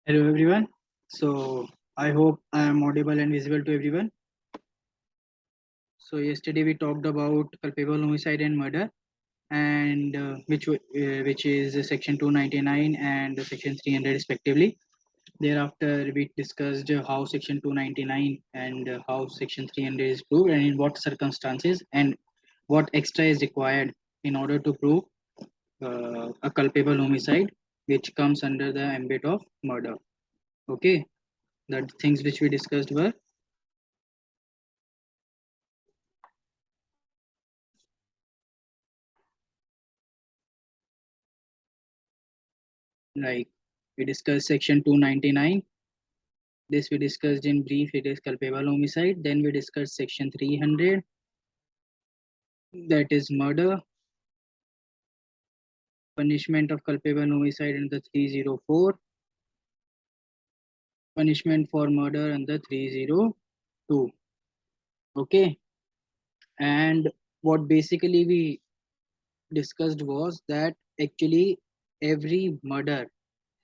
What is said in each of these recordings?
Hello everyone. So I hope I am audible and visible to everyone. So yesterday we talked about culpable homicide and murder, and which is section 299 and section 300 respectively. Thereafter we discussed how section 299 and how section 300 is proved and in what circumstances and what extra is required in order to prove a culpable homicide, which comes under the ambit of murder. Okay, the things which we discussed were like we discussed section 299. This we discussed in brief. It is culpable homicide. Then we discussed section 300, that is murder. Punishment of culpable homicide under 304. Punishment for murder under 302. Okay. And what basically we discussed was that actually every murder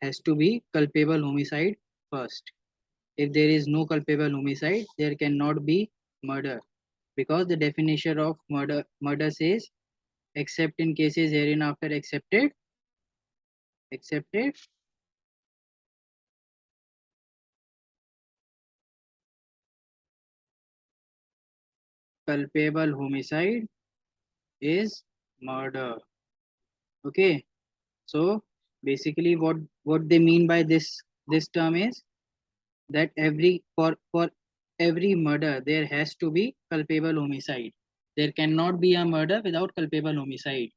has to be culpable homicide first. If there is no culpable homicide, there cannot be murder, because the definition of murder says, except in cases herein after accepted, culpable homicide is murder. Okay, so basically what they mean by this term is that for every murder there has to be culpable homicide. There cannot be a murder without culpable homicide.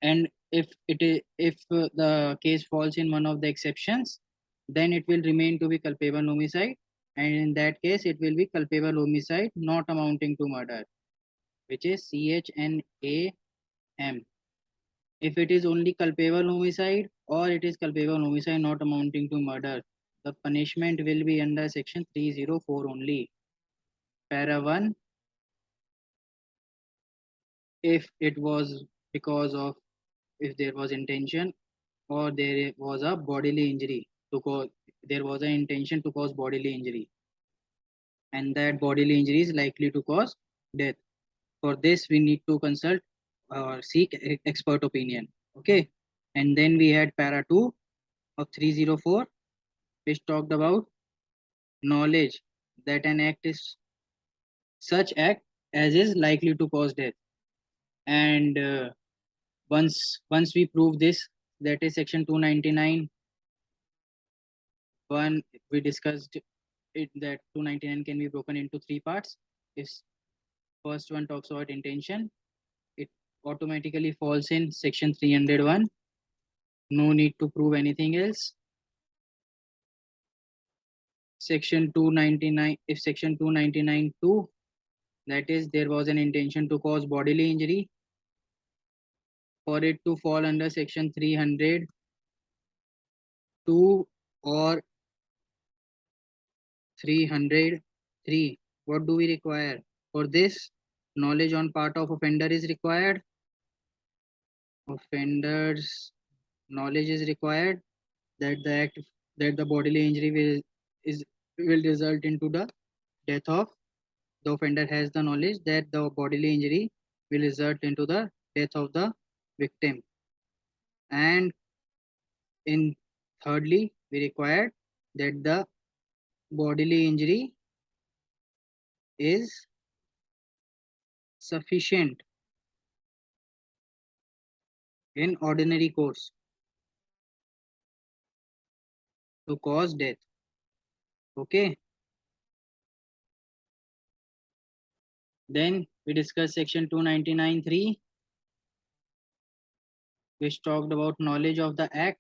And if the case falls in one of the exceptions, then it will remain to be culpable homicide, and in that case it will be culpable homicide not amounting to murder, which is CHNAM. If it is only culpable homicide or it is culpable homicide not amounting to murder, the punishment will be under section 304 only. Para 1, if it was because of, if there was intention or there was a bodily injury to cause, there was an intention to cause bodily injury, and that bodily injury is likely to cause death. For this we need to consult or seek expert opinion. Okay, and then we had para 2 of 304, which talked about knowledge that an act is such act as is likely to cause death. And once we prove this, that is section 299. One, we discussed it that 299 can be broken into three parts. If first one talks about intention, it automatically falls in section 301. No need to prove anything else. Section 299, if section 299 2, that is there was an intention to cause bodily injury, for it to fall under section 302 or 303, what do we require? For this, knowledge on part of offender is required. Offender's knowledge is required that the act, that the bodily injury will result into the death of the offender. Has the knowledge that the bodily injury will result into the death of the victim. And in thirdly, we require that the bodily injury is sufficient in ordinary course to cause death. Okay, then we discuss section 299(3), which talked about knowledge of the act.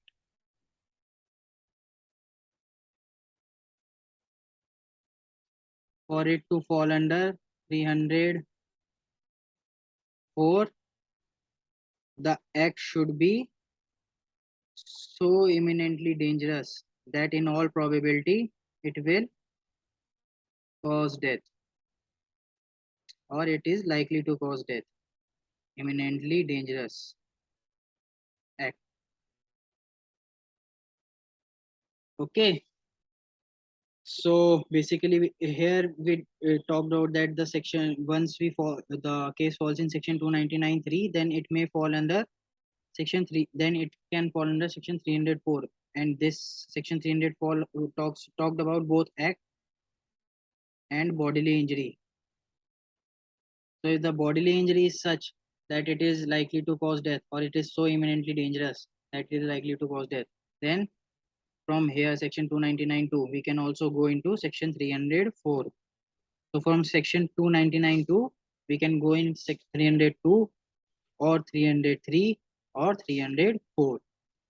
For it to fall under 304, the act should be so imminently dangerous that in all probability it will cause death, or it is likely to cause death. Imminently dangerous act. Okay, So basically, here we talked about that the section once the case falls in section 299(3), then it may fall under section 3. Then it can fall under section 304, and this section 304 talked about both act and bodily injury. So if the bodily injury is such that it is likely to cause death, or it is so imminently dangerous that it is likely to cause death, then from here section 299(2), we can also go into section 304. So from section 299(2), we can go in section 302 or 303 or 304.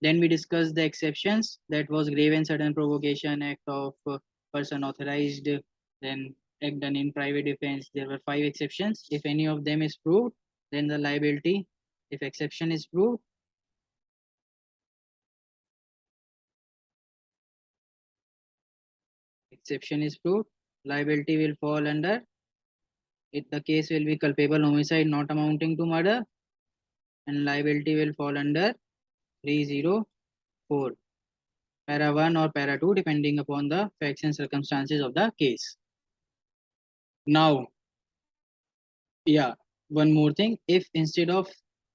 Then we discussed the exceptions, that was grave and sudden provocation, act of person authorized, then act done in private defense. There were 5 exceptions. If any of them is proved, then the liability, if exception is proved, liability will fall under it. The case will be culpable homicide not amounting to murder, and liability will fall under 304. Para 1 or para 2, depending upon the facts and circumstances of the case. Now, yeah, one more thing. If instead of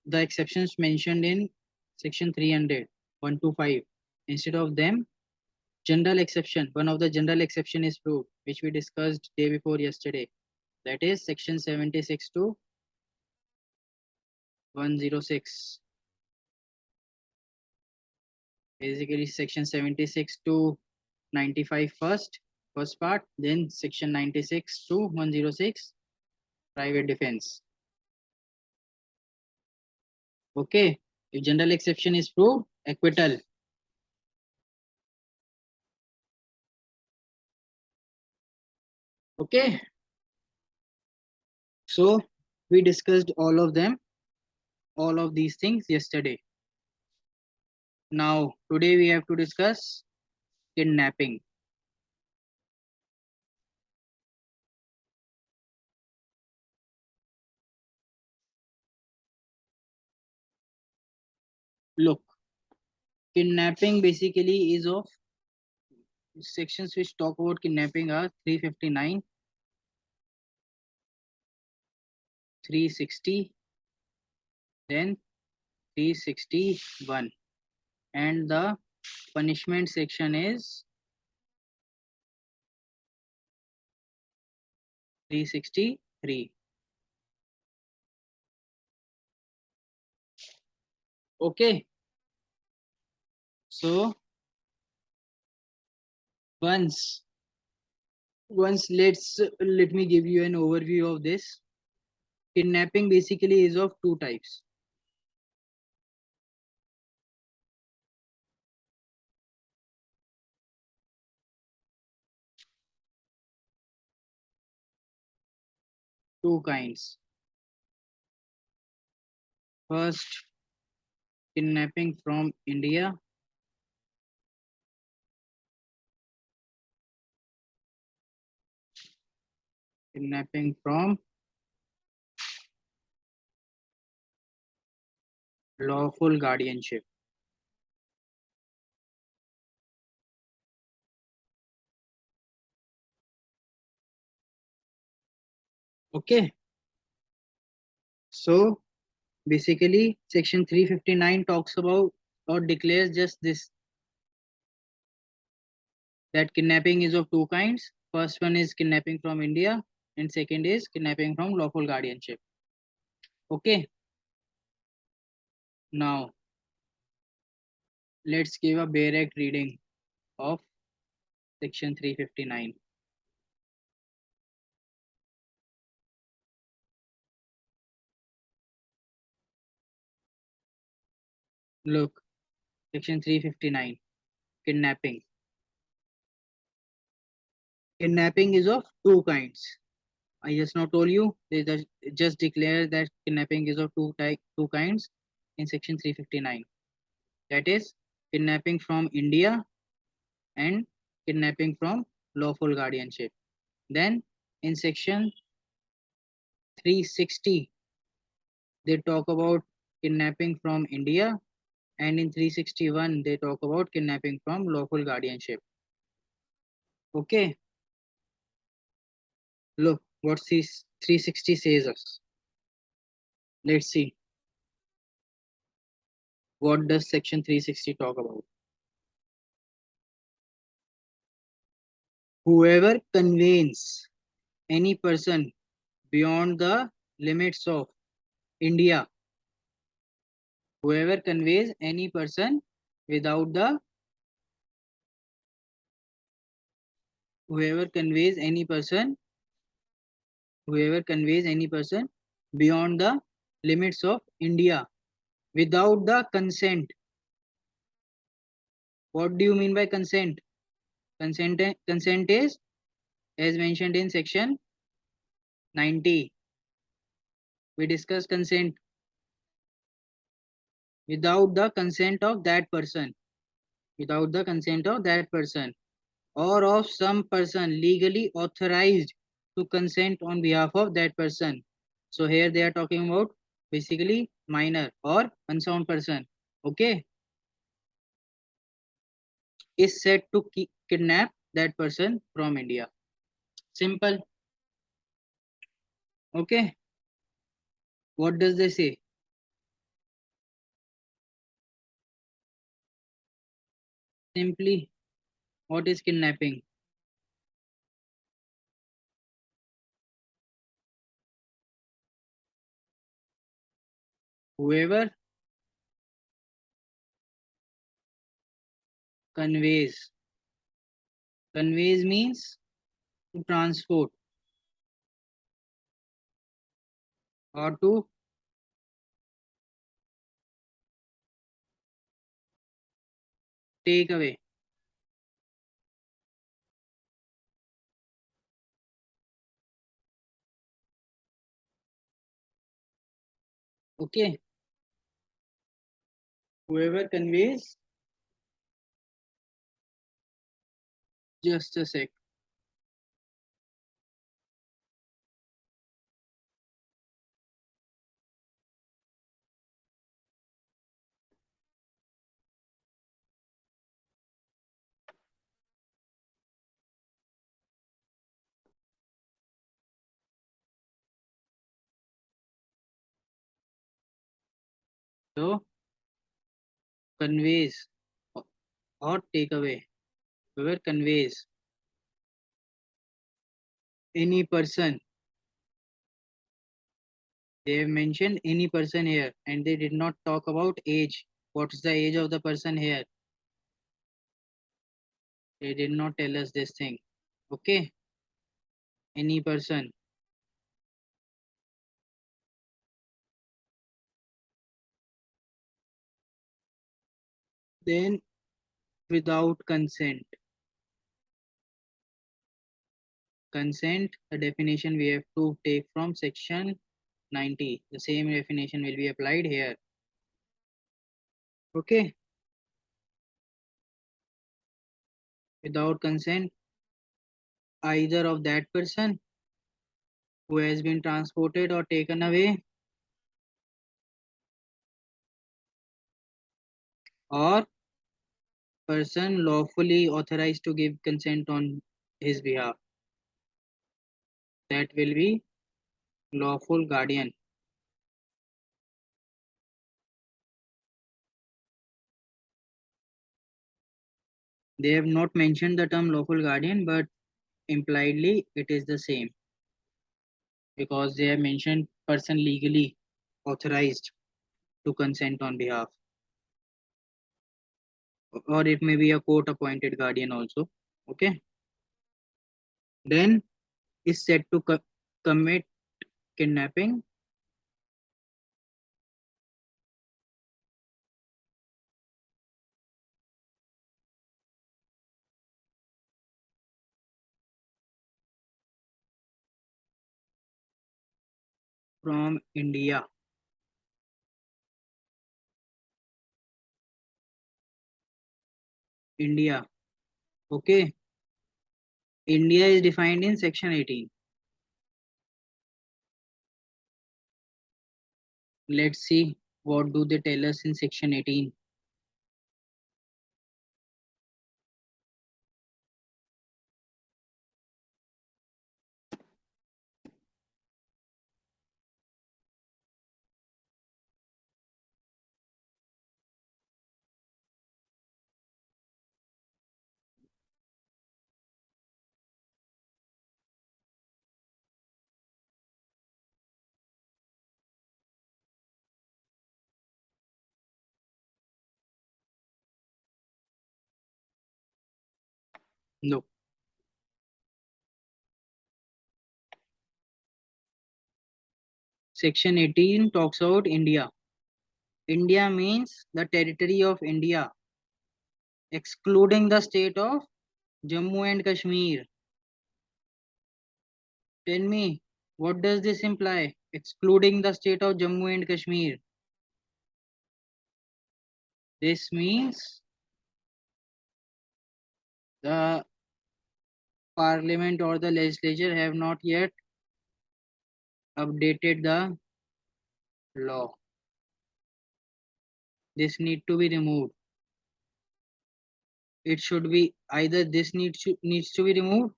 the exceptions mentioned in section 300, 1 to 5, instead of them, general exception, one of the general exception is proved, which we discussed day before yesterday. That is section 76 to 106. Basically, section 76 to 95 first part, then section 96 to 106, private defense. Okay, if general exception is proved, acquittal. Okay, so we discussed all of them, all of these things yesterday. Now, today we have to discuss kidnapping. Look, kidnapping basically is of sections which talk about kidnapping are 359, 360, then 361, and the punishment section is 363. Okay, so once let me give you an overview of this. Kidnapping basically is of 2 types. Two kinds. First, kidnapping from India. Kidnapping from lawful guardianship. Okay. So basically, section 359 talks about or declares just this, that kidnapping is of 2 kinds. First one is kidnapping from India, and second is kidnapping from lawful guardianship. Okay. Now, let's give a direct reading of section 359. Look, section 359, kidnapping. Kidnapping is of 2 kinds. I just now told you, they just declare that kidnapping is of two kinds in section 359. That is kidnapping from India and kidnapping from lawful guardianship. Then in section 360, they talk about kidnapping from India, and in 361, they talk about kidnapping from lawful guardianship. Okay, look what 360 says us. Let's see what does section 360 talk about. Whoever conveys any person beyond the limits of India, whoever conveys any person without the whoever conveys any person whoever conveys any person beyond the limits of India without the consent. What do you mean by consent? Consent is as mentioned in section 90. We discussed consent. Without the consent of that person, without the consent of that person, or of some person legally authorized to consent on behalf of that person. So here they are talking about basically minor or unsound person. Okay, is said to kidnap that person from India. Simple. Okay, what does they say? Simply, what is kidnapping? Whoever conveys. Conveys means to transport or to take away. Okay, whoever conveys, just a sec. So, conveys or take away. Whoever conveys any person, they have mentioned any person here and they did not talk about age. What's the age of the person here? They did not tell us this thing. Okay, any person. Then without consent. Consent, the definition we have to take from section 90. The same definition will be applied here. Okay, without consent, either of that person who has been transported or taken away, or person lawfully authorized to give consent on his behalf. That will be lawful guardian. They have not mentioned the term lawful guardian, but impliedly it is the same because they have mentioned person legally authorized to consent on behalf, or it may be a court appointed guardian also. Okay, then is said to commit kidnapping from India. India. Okay, India is defined in section 18. Let's see what do they tell us in section 18. No. Section 18 talks about India. India means the territory of India, excluding the state of Jammu and Kashmir. Tell me, what does this imply? Excluding the state of Jammu and Kashmir. This means the parliament or the legislature have not yet updated the law. This need to be removed. It should be either this needs to be removed,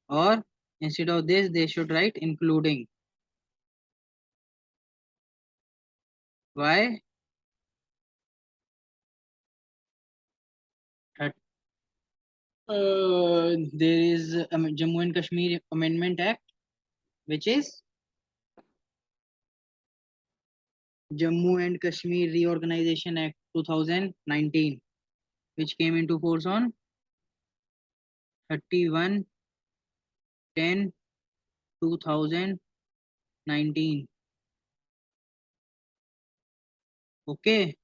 or instead of this they should write including. Why? There is Jammu and Kashmir Amendment Act, which is Jammu and Kashmir Reorganization Act 2019, which came into force on 31/10/2019. Okay,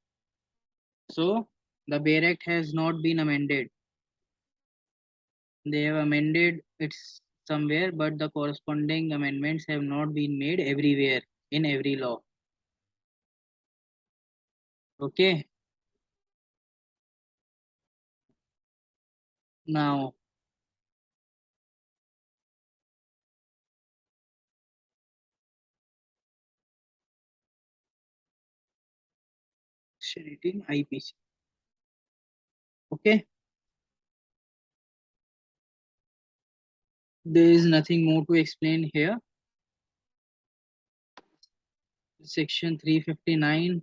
so the Bear Act has not been amended. They have amended it somewhere, but the corresponding amendments have not been made everywhere in every law. Okay, now Section 18 IPC. Okay, there is nothing more to explain here. Section 359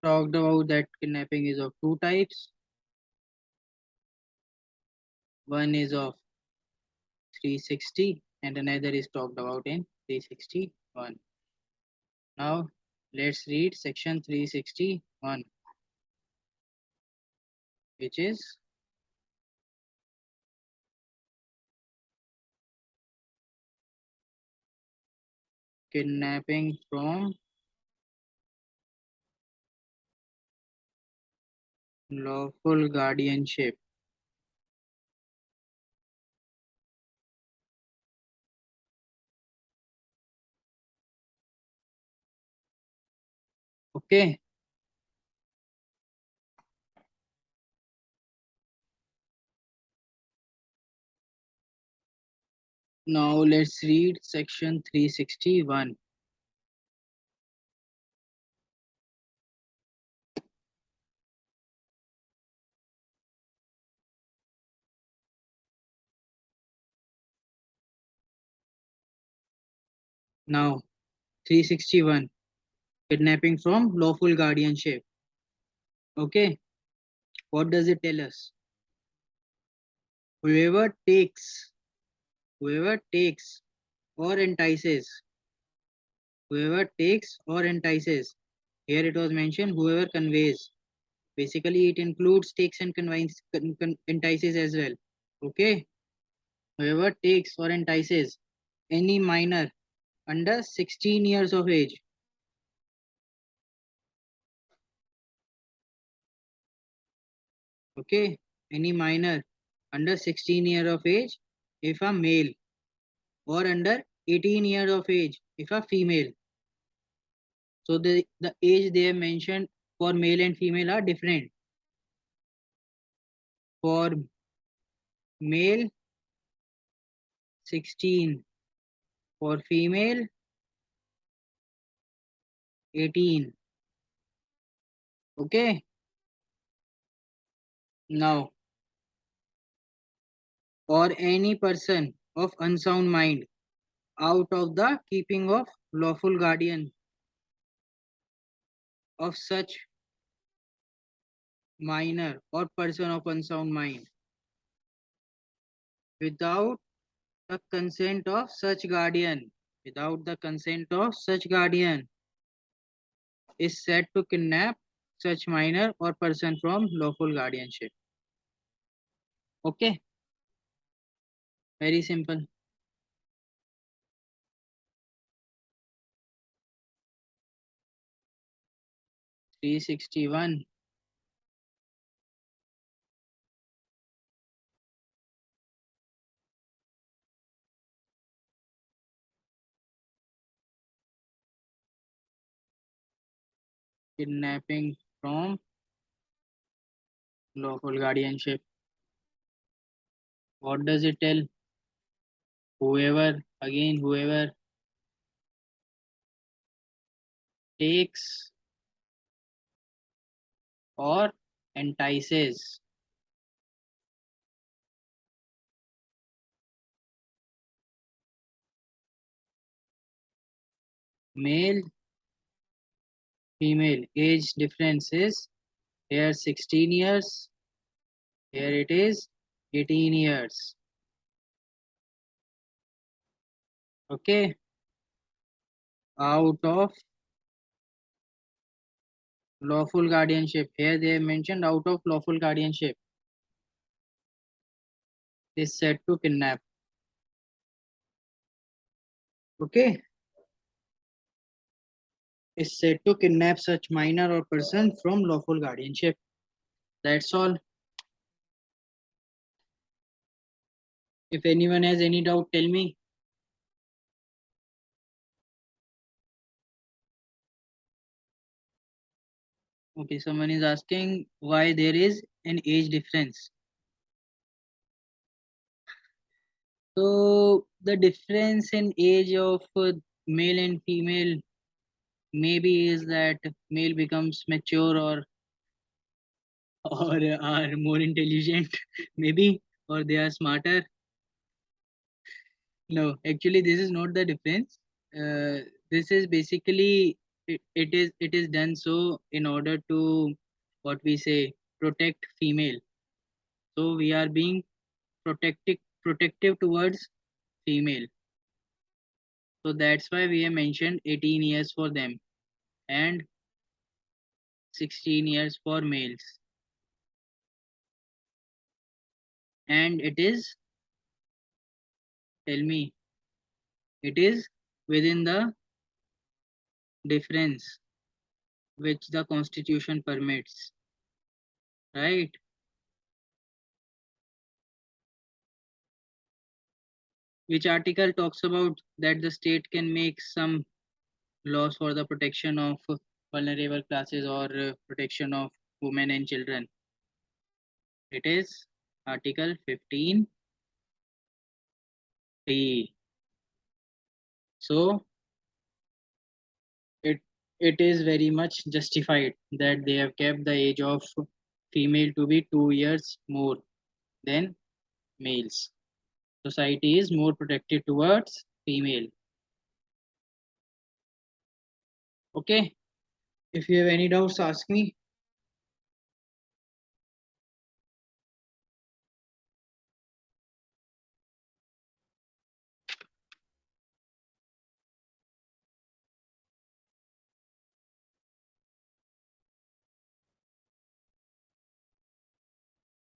talked about that kidnapping is of two types. One is of 360 and another is talked about in 361. Now let's read section 361, which is kidnapping from lawful guardianship. Okay, now let's read section 361. Now 361, kidnapping from lawful guardianship. Okay, what does it tell us? Whoever takes, whoever takes or entices, whoever takes or entices. Here it was mentioned whoever conveys. Basically, it includes takes and entices as well. Okay, whoever takes or entices any minor under 16 years of age. Okay, any minor under 16 years of age if a male, or under 18 years of age if a female. So the age they have mentioned for male and female are different. For male 16, for female 18. Okay, now, or any person of unsound mind out of the keeping of lawful guardian of such minor or person of unsound mind without the consent of such guardian, without the consent of such guardian, is said to kidnap such minor or person from lawful guardianship. Okay, very simple. 361. Kidnapping from lawful guardianship. What does it tell? Whoever takes or entices male, female. Age difference is here 16 years, here it is 18 years. Okay, out of lawful guardianship. Here they have mentioned out of lawful guardianship is said to kidnap. Okay, is said to kidnap such minor or person from lawful guardianship. That's all. If anyone has any doubt, tell me. Okay, someone is asking why there is an age difference. So the difference in age of male and female maybe is that male becomes mature or are more intelligent maybe, or they are smarter. No, actually this is not the difference. This is basically it is done so in order to what we say protect female. So we are being protective towards female. So that's why we have mentioned 18 years for them and 16 years for males. And it is, tell me, it is within the difference which the constitution permits, right? Which article talks about that the state can make some laws for the protection of vulnerable classes or protection of women and children. It is Article 15D. So it it is very much justified that they have kept the age of female to be 2 years more than males. Society is more protected towards female. Okay. If you have any doubts, ask me.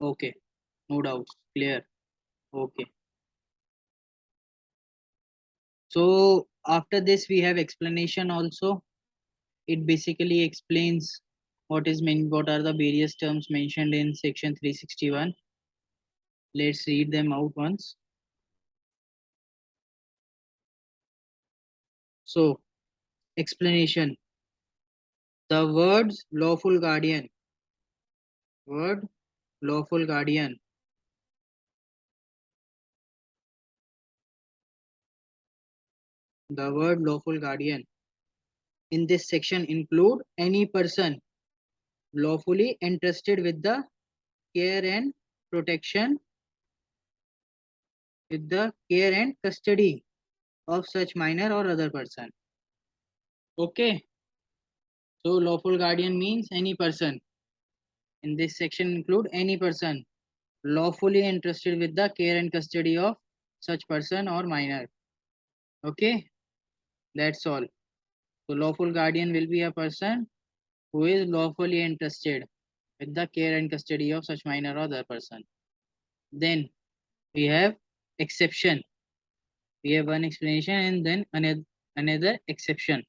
Okay. No doubts. Clear. Okay. So after this, we have explanation also. It basically explains what are the various terms mentioned in section 361. Let's read them out once. So explanation. The words word lawful guardian, the word lawful guardian in this section include any person lawfully entrusted with the care and protection, with the care and custody of such minor or other person. Okay, so lawful guardian means any person. In this section include any person lawfully entrusted with the care and custody of such person or minor. Okay, that's all. So lawful guardian will be a person who is lawfully entrusted with the care and custody of such minor or other person. Then we have exception. We have one explanation and then another exception.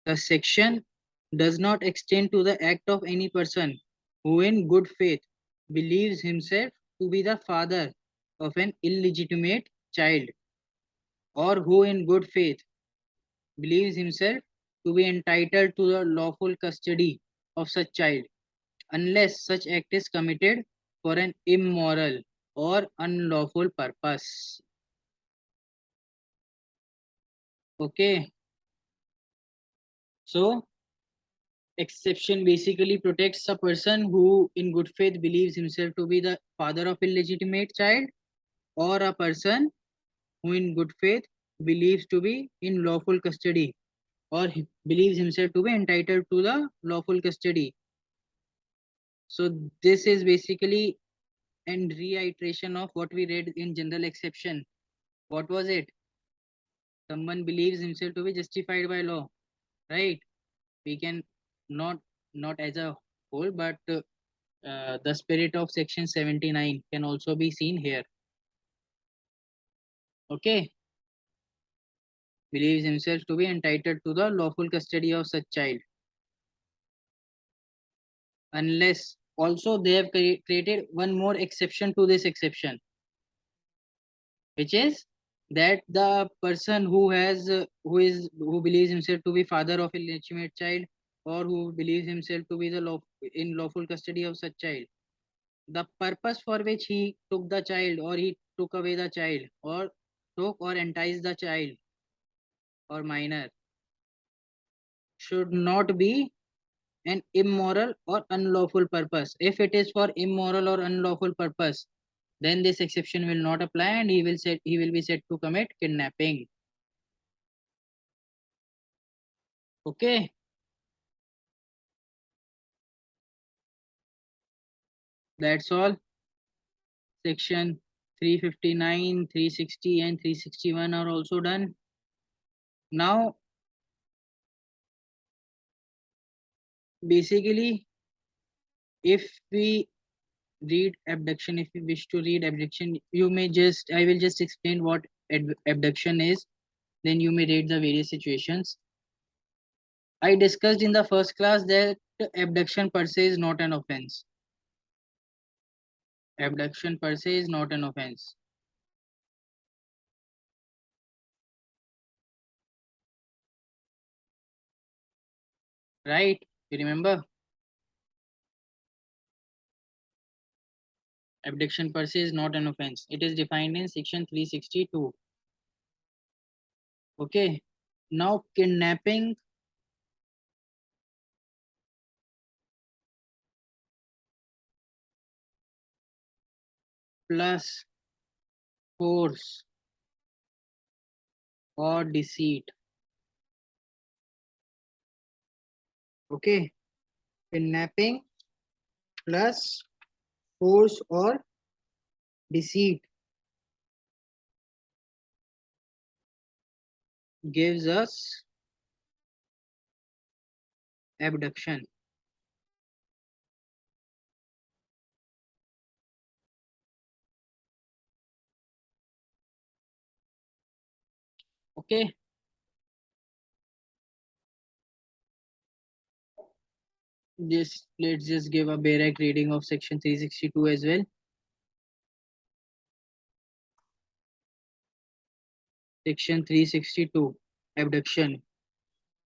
The section does not extend to the act of any person who in good faith believes himself to be the father of an illegitimate child, or who in good faith believes himself to be entitled to the lawful custody of such child, unless such act is committed for an immoral or unlawful purpose. Okay, so exception basically protects a person who in good faith believes himself to be the father of illegitimate child, or a person who in good faith believes to be in lawful custody, or believes himself to be entitled to the lawful custody. So this is basically an reiteration of what we read in general exception. What was it? Someone believes himself to be justified by law, right? We can not not as a whole, but the spirit of section 79 can also be seen here. Okay, believes himself to be entitled to the lawful custody of such child, unless also they have created one more exception to this exception, which is that the person who has who believes himself to be father of illegitimate child, or who believes himself to be the law in lawful custody of such child, the purpose for which he took the child, or he took away the child, or took or enticed the child or minor, should not be an immoral or unlawful purpose. If it is for immoral or unlawful purpose, then this exception will not apply and he will be said to commit kidnapping. Okay, that's all. Section 359, 360 and 361 are also done. Now basically, if we read abduction, if you wish to read abduction, you may just I will just explain what abduction is, then you may read the various situations. I discussed in the first class that abduction per se is not an offense. Abduction per se is not an offense, right? You remember? Abduction per se is not an offense. It is defined in section 362. Okay. Now kidnapping plus force or deceit. Okay. Kidnapping plus force or deceit gives us abduction. Okay. Let's just give a direct reading of section 362 as well. Section 362, abduction.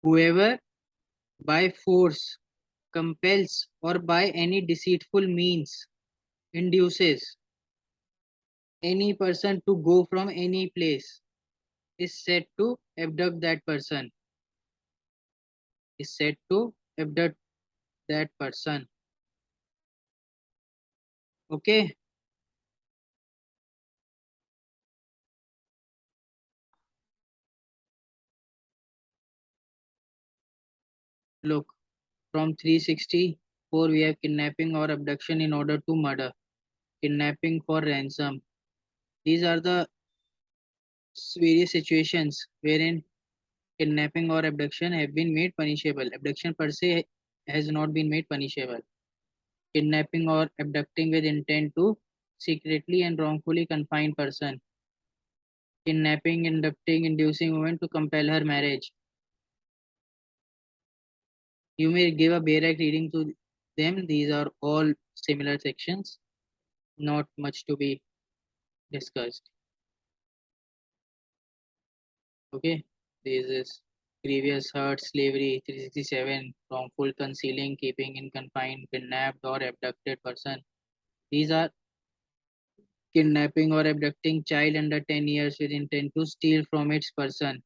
Whoever by force compels or by any deceitful means induces any person to go from any place is said to abduct that person. Is said to abduct that person. Okay. Look, from 364 we have kidnapping or abduction in order to murder, kidnapping for ransom. These are the various situations wherein kidnapping or abduction have been made punishable. Abduction per se has not been made punishable. Kidnapping or abducting with intent to secretly and wrongfully confine person. Kidnapping, inducting, inducing woman to compel her marriage. You may give a direct reading to them. These are all similar sections, not much to be discussed. Okay, this is previous hurt, slavery, 367, wrongful concealing, keeping in confined, kidnapped or abducted person. These are kidnapping or abducting child under 10 years with intent to steal from its person.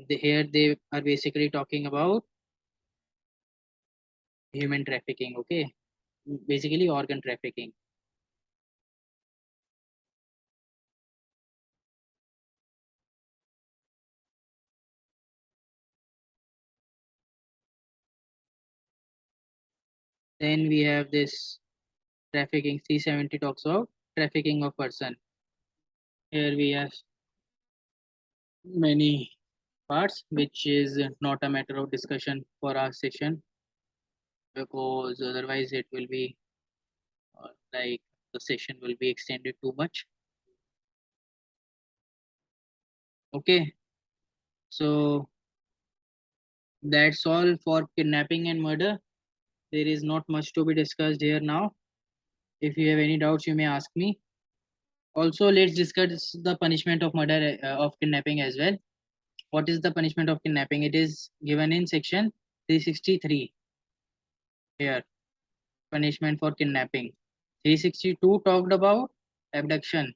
Here they are basically talking about human trafficking, okay? Basically organ trafficking. Then we have this trafficking, 370 talks about trafficking of person. Here we have many parts, which is not a matter of discussion for our session, because otherwise it will be like the session will be extended too much. Okay, so that's all for kidnapping and murder. There is not much to be discussed here now. If you have any doubts, you may ask me. Also, let's discuss the punishment of murder of kidnapping as well. What is the punishment of kidnapping? It is given in section 363 here. Punishment for kidnapping. 362 talked about abduction.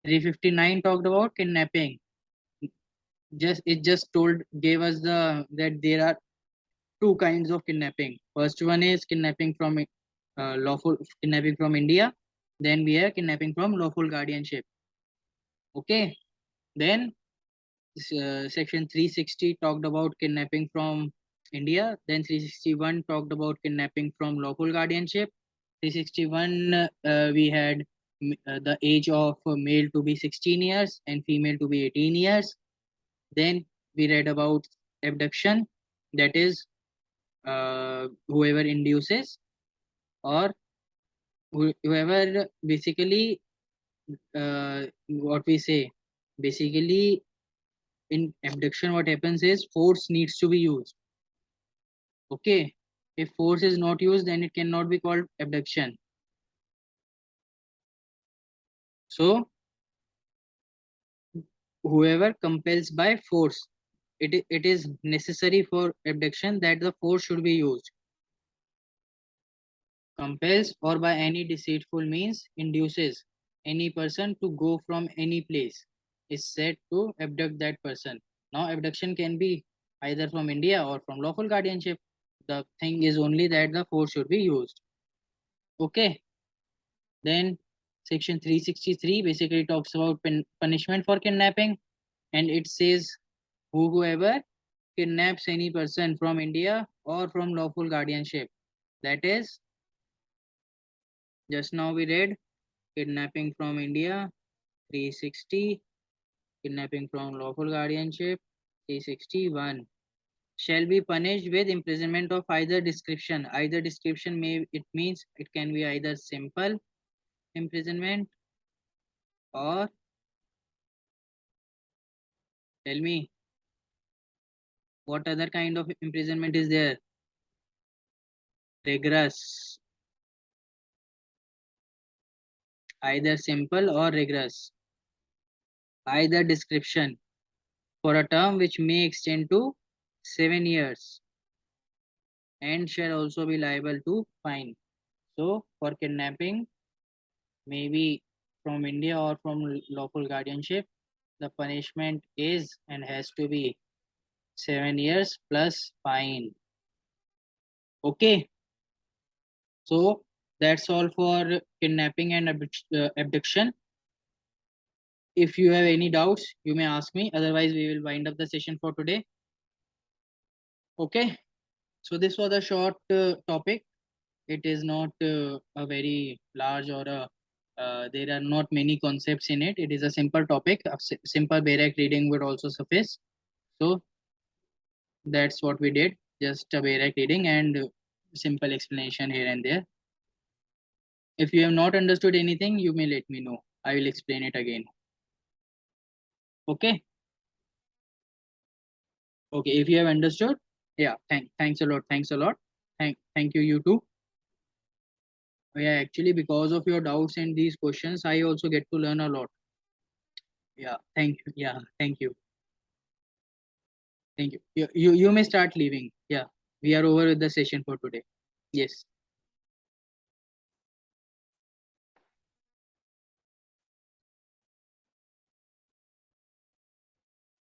359 talked about kidnapping. Just told gave us that there are two kinds of kidnapping. First one is kidnapping from lawful kidnapping from India. Then we have kidnapping from lawful guardianship. Okay. Then section 360 talked about kidnapping from India. Then 361 talked about kidnapping from lawful guardianship. 361 we had the age of male to be 16 years and female to be 18 years. Then we read about abduction, that is whoever induces or whoever basically what we say basically in abduction what happens is force needs to be used. Okay, if force is not used then it cannot be called abduction. So whoever compels by force, it is necessary for abduction that the force should be used. Compels or by any deceitful means induces any person to go from any place is said to abduct that person. Now abduction can be either from India or from lawful guardianship. The thing is only that the force should be used. Okay, then section 363 basically talks about punishment for kidnapping, and it says whoever kidnaps any person from India or from lawful guardianship, that is, just now we read kidnapping from India 360, kidnapping from lawful guardianship 361, shall be punished with imprisonment of either description. Either description it means it can be either simple imprisonment or, tell me, what other kind of imprisonment is there? Rigorous. Either simple or rigorous. Either description for a term which may extend to 7 years and shall also be liable to fine. So for kidnapping, maybe from India or from lawful guardianship, the punishment is and has to be 7 years plus fine. Okay, so that's all for kidnapping and abduction. If you have any doubts, you may ask me. Otherwise, we will wind up the session for today. Okay, so this was a short topic. It is not a very large or there are not many concepts in it. It is a simple topic. A simple barrack reading would also suffice. So that's what we did. Just a barrack reading and simple explanation here and there. If you have not understood anything, you may let me know. I will explain it again. Okay. Okay. If you have understood, yeah. Thanks a lot. Thanks a lot. Thank you. You too. Yeah. Actually, because of your doubts and these questions, I also get to learn a lot. Yeah. Thank you. Yeah. Thank you. Thank you. You may start leaving. Yeah. We are over with the session for today. Yes.